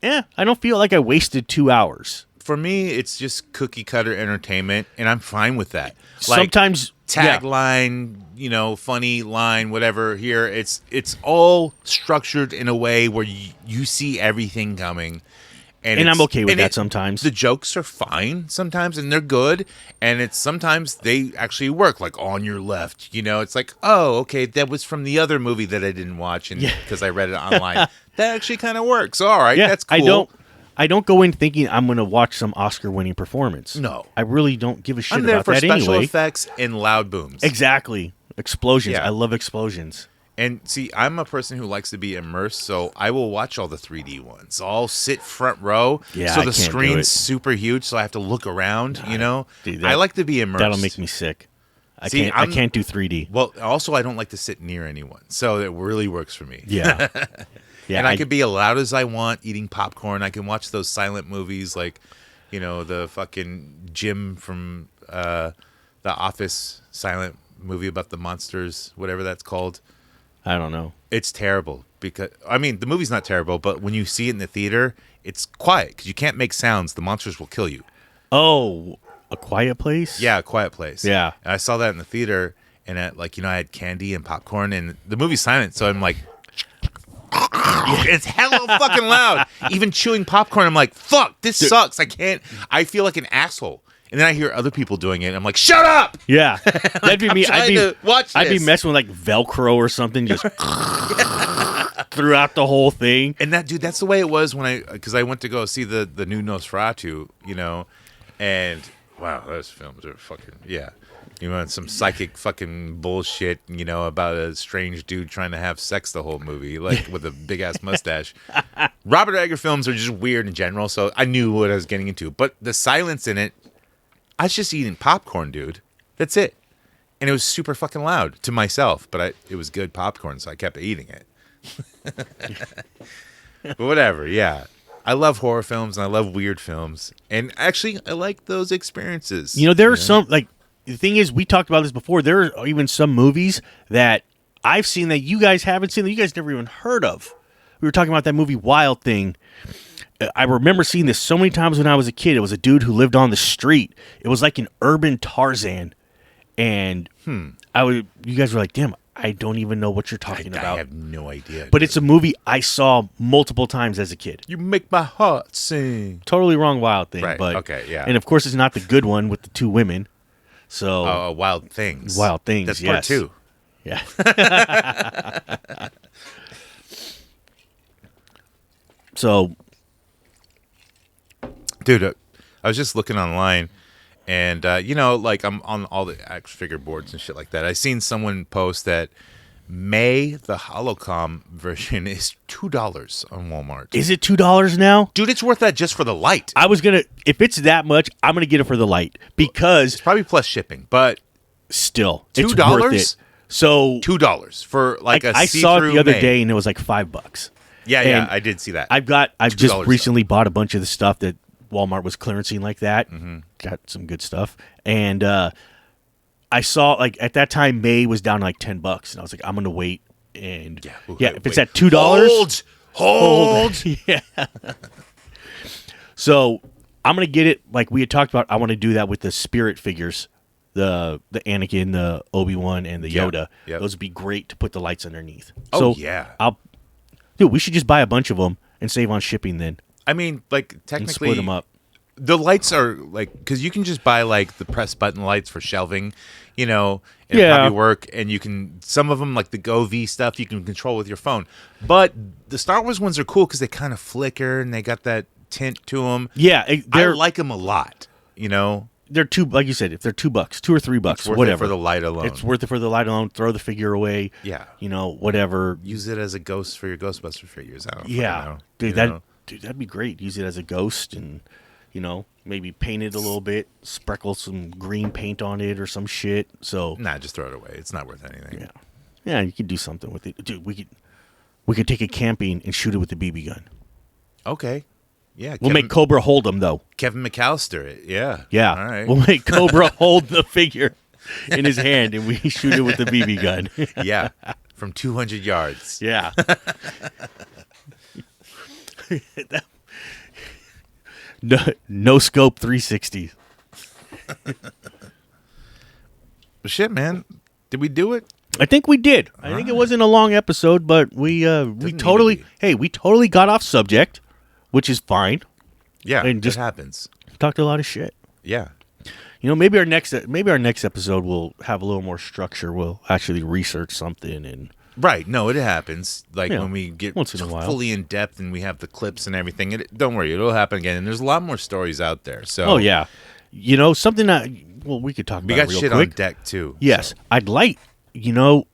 I don't feel like I wasted 2 hours. For me, it's just cookie cutter entertainment, and I'm fine with that. Like, sometimes tagline, funny line, whatever. Here, it's all structured in a way where you see everything coming, and I'm okay with that. Sometimes the jokes are fine, sometimes, and they're good, and it's sometimes they actually work. Like On Your Left, it's like, oh, okay, that was from the other movie that I didn't watch, and because I read it online, that actually kind of works. All right, that's cool. I don't go in thinking I'm going to watch some Oscar-winning performance. No. I really don't give a shit I'm there about for that anyway. special effects and loud booms. Exactly. Explosions. Yeah. I love explosions. And see, I'm a person who likes to be immersed, so I will watch all the 3D ones. I'll sit front row, yeah, so I the can't screen's super huge, so I have to look around, Dude, I like to be immersed. That'll make me sick. I can't do 3D. Well, also, I don't like to sit near anyone, so it really works for me. Yeah. Yeah, and I can be as loud as I want, eating popcorn. I can watch those silent movies like, the fucking Jim from The Office silent movie about the monsters, whatever that's called. I don't know. It's terrible because, the movie's not terrible, but when you see it in the theater, it's quiet because you can't make sounds. The monsters will kill you. Oh, A Quiet Place? Yeah, A Quiet Place. Yeah. And I saw that in the theater, and I had candy and popcorn, and the movie's silent, so I'm like, it's hella fucking loud. Even chewing popcorn, I'm like, fuck, this sucks. I feel like an asshole. And then I hear other people doing it, and I'm like, shut up! Yeah. That'd be me. I'd be messing with like Velcro or something, just throughout the whole thing. And that's the way it was because I went to go see the new Nosferatu, and wow, those films are fucking, some psychic fucking bullshit, about a strange dude trying to have sex the whole movie, like with a big ass mustache. Robert Eggers films are just weird in general, so I knew what I was getting into. But the silence in it, I was just eating popcorn, dude. That's it. And it was super fucking loud to myself, but it was good popcorn, so I kept eating it. But whatever, yeah. I love horror films and I love weird films. And actually, I like those experiences. There are some, like, the thing is, we talked about this before. There are even some movies that I've seen that you guys haven't seen, that you guys never even heard of. We were talking about that movie Wild Thing. I remember seeing this so many times when I was a kid. It was a dude who lived on the street. It was like an urban Tarzan. And you guys were like, damn, I don't even know what you're talking about. I have no idea. But it's a movie I saw multiple times as a kid. You make my heart sing. Totally wrong Wild Thing. Right, But, okay, yeah. And of course, it's not the good one with the 2 women. So Wild Things. Wild Things, That's yes. part 2. Yeah. So, dude, I was just looking online, and like I'm on all the action figure boards and shit like that. I seen someone post that May the Holocom version is $2 on Walmart. Is it $2 now? Dude, it's worth that just for the light. I was gonna, if it's that much, I'm gonna get it for the light because It's probably plus shipping, but still, $2? it's worth it. So $2 for like a I saw it the other May. day and it was like $5. Yeah, I did see that. I've just $2 recently bought a bunch of the stuff that Walmart was clearancing like that. got some good stuff. And I saw like at that time May was down like $10, and I was like, I'm gonna wait. And if it's at $2, hold. Yeah. So I'm gonna get it. Like we had talked about, I want to do that with the spirit figures, the Anakin, the Obi-Wan, and the Yoda. Yep. Those would be great to put the lights underneath. Oh, so yeah. Dude, we should just buy a bunch of them and save on shipping then. I mean, like, And technically, split them up. the lights are, like, because you can just buy, like, the press button lights for shelving, you know, and probably work, and you can, some of them, like the GoV stuff, you can control with your phone. But the Star Wars ones are cool because they kind of flicker, and they got that tint to them. Yeah, I like them a lot, you know. They're like you said, if they're $2, $2 or $3, It's worth whatever. it for the light alone. It's worth it for the light alone. Throw the figure away. Yeah. You know, whatever. Use it as a ghost for your Ghostbuster figures. I don't Yeah. know. Dude, You know? that'd be great. Use it as a ghost and, you know, maybe paint it a little bit, sprinkle some green paint on it or some shit. So Nah, just throw it away. It's not worth anything. yeah. Yeah, you could do something with it. Dude, we could take it camping and shoot it with the BB gun. Okay. Yeah. We'll make Cobra hold them though. Kevin McAllister it. Yeah. Yeah. All right. We'll make Cobra hold the figure in his hand and we shoot it with the BB gun. Yeah. From 200 yards. Yeah. No scope 360. But shit, man. Did we do it? I think we did. I think it wasn't a long episode, but we totally we totally got off subject, which is fine. Yeah. And just it happens. Talked a lot of shit. Yeah. You know, maybe our next episode will have a little more structure. We'll actually research something and Right. No, it happens. Like Yeah, when we get once in a while. fully in depth and we have the clips and everything. Don't worry, it'll happen again. And there's a lot more stories out there. So oh yeah, you know something that we could talk about. we got real shit quick. on deck too. Yes, so. I'd like, you know,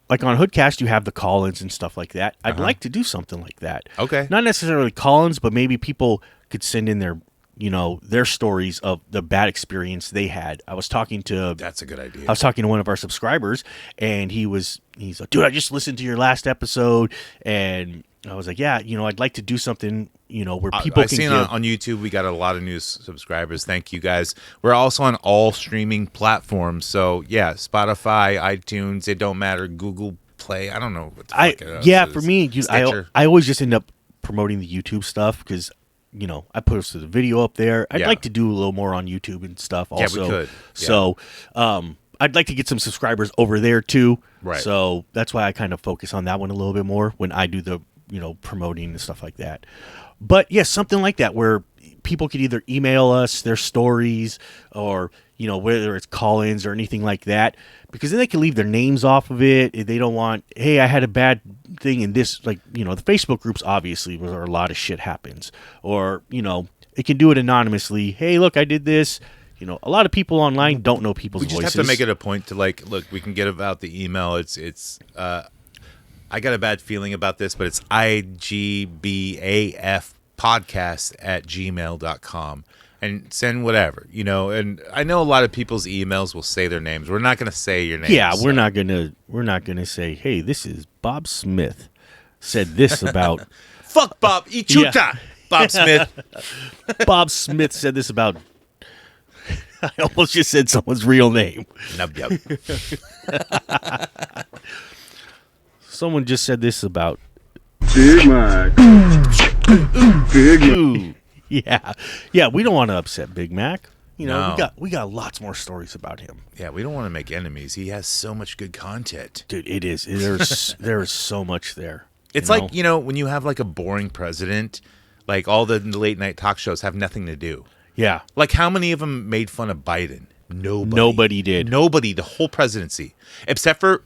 like on Hoodcast, you have the call-ins and stuff like that. I'd like to do something like that. Okay. Not necessarily call-ins, but maybe people could send in their, you know, their stories of the bad experience they had. I was talking to That's a good idea. I was talking to one of our subscribers, and he's like, dude, I just listened to your last episode, and I was like, yeah, you know, I'd like to do something, you know, where people I've can seen give. on YouTube, we got a lot of new subscribers. Thank you guys. We're also on all streaming platforms. So yeah, Spotify, iTunes, it don't matter. Google Play. I don't know what the fuck else Yeah, is. for me, Stitcher. I always just end up promoting the YouTube stuff because, you know, I posted the video up there. I'd Yeah. like to do a little more on YouTube and stuff also. we could. Yeah. So I'd like to get some subscribers over there too. Right. So that's why I kind of focus on that one a little bit more when I do the, you know, promoting and stuff like that. But yeah, something like that where people could either email us their stories or, you know, whether it's call-ins or anything like that, because then they can leave their names off of it. If they don't want, hey, I had a bad thing in this, like, you know, the Facebook groups, obviously, where a lot of shit happens. Or, you know, it can do it anonymously. Hey, look, I did this. You know, a lot of people online don't know people's We just voices. have to make it a point to, like, look, we can get about the email. It's I got a bad feeling about this, but it's IGABFpodcast@gmail.com. And send whatever, you know. And I know a lot of people's emails will say their names. We're not going to say your name. Yeah, we're not gonna say, hey, this is Bob Smith said this about Fuck Bob Ichuta. Yeah. Bob Smith. Bob Smith said this about. I almost just said someone's real name. Nub yub. Someone just said this about. Big Mac. Big Mac. Ooh, yeah. We don't want to upset Big Mac. You know, No. we got lots more stories about him, Yeah, we don't want to make enemies. He has so much good content. dude. It is. There's so much there. It's you like, know? you know, when you have like a boring president, like all the late night talk shows have nothing to do. Yeah. Like how many of them made fun of Biden? Nobody did. Nobody, the whole presidency, except for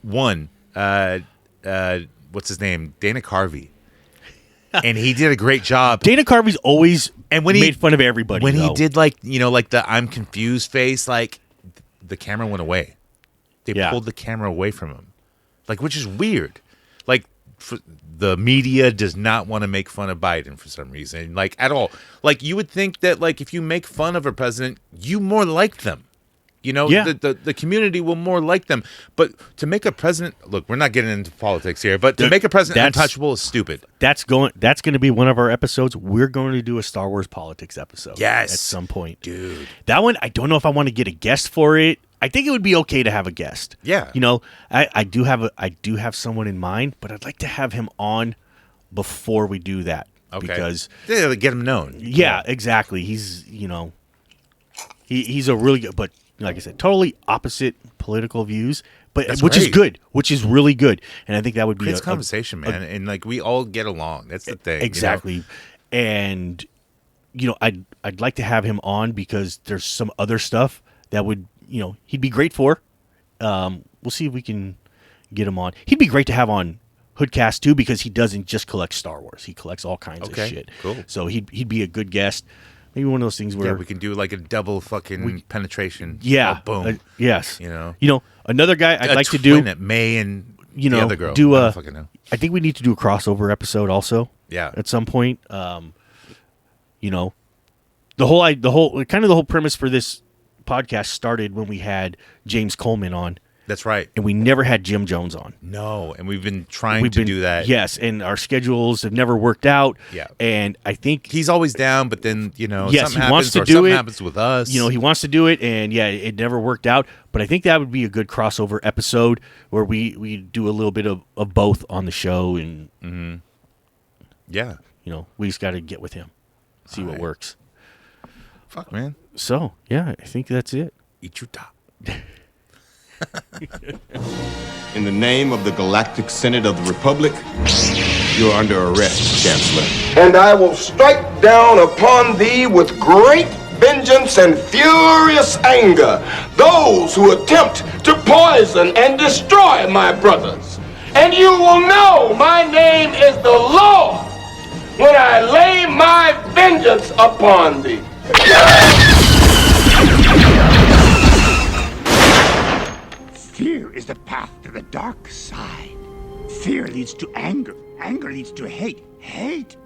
one. What's his name? Dana Carvey. And he did a great job. Dana Carvey's always And when he made fun of everybody. When he though. did, like, you know, like the I'm confused face, like the camera went away. They Yeah. pulled the camera away from him, like, which is weird. Like the media does not want to make fun of Biden for some reason, like at all. Like you would think that, like, if you make fun of a president, you more like them. You know, Yeah. the community will more like them. But to make a president, look, we're not getting into politics here, but to make a president untouchable is stupid. That's going to be one of our episodes. We're going to do a Star Wars politics episode. Yes. At some point. Dude. That one, I don't know if I want to get a guest for it. I think it would be okay to have a guest. Yeah. You know, I do have someone in mind, but I'd like to have him on before we do that. Okay. Because yeah, get him known. yeah, exactly. He's, you know, he's a really good, but like I said, totally opposite political views, but That's which is great. good, which is really good. And I think that would be Creates conversation, man. And like we all get along. That's the thing. Exactly. You know? And you know, I'd like to have him on because there's some other stuff that would, you know, he'd be great for. We'll see if we can get him on. He'd be great to have on Hoodcast too because he doesn't just collect Star Wars. He collects all kinds of shit. Cool. So he'd be a good guest. Maybe one of those things where Yeah, we can do like a double fucking penetration. yeah, Oh, boom. yes. You know? Another guy I'd A like to twin do. at May and You know, the other girl. do I a. don't fucking know. I think we need to do a crossover episode also. Yeah. At some point, you know, the whole premise for this podcast started when we had James Coleman on, That's right. and we never had Jim Jones on. No, and we've been trying to do that. Yes, and our schedules have never worked out. Yeah. And I think He's always down, but then, you know, yes, something he happens wants to or do something it. happens with us. You know, he wants to do it, and yeah, it never worked out. But I think that would be a good crossover episode where we do a little bit of both on the show, and yeah. you know, we just got to get with him, see what right. works. Fuck, man. So yeah, I think that's it. Eat your top. In the name of the Galactic Senate of the Republic, you're under arrest, Chancellor. And I will strike down upon thee with great vengeance and furious anger those who attempt to poison and destroy my brothers. And you will know my name is the Lord when I lay my vengeance upon thee. Fear is the path to the dark side. Fear leads to anger. Anger leads to hate. Hate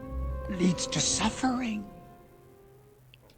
leads to suffering.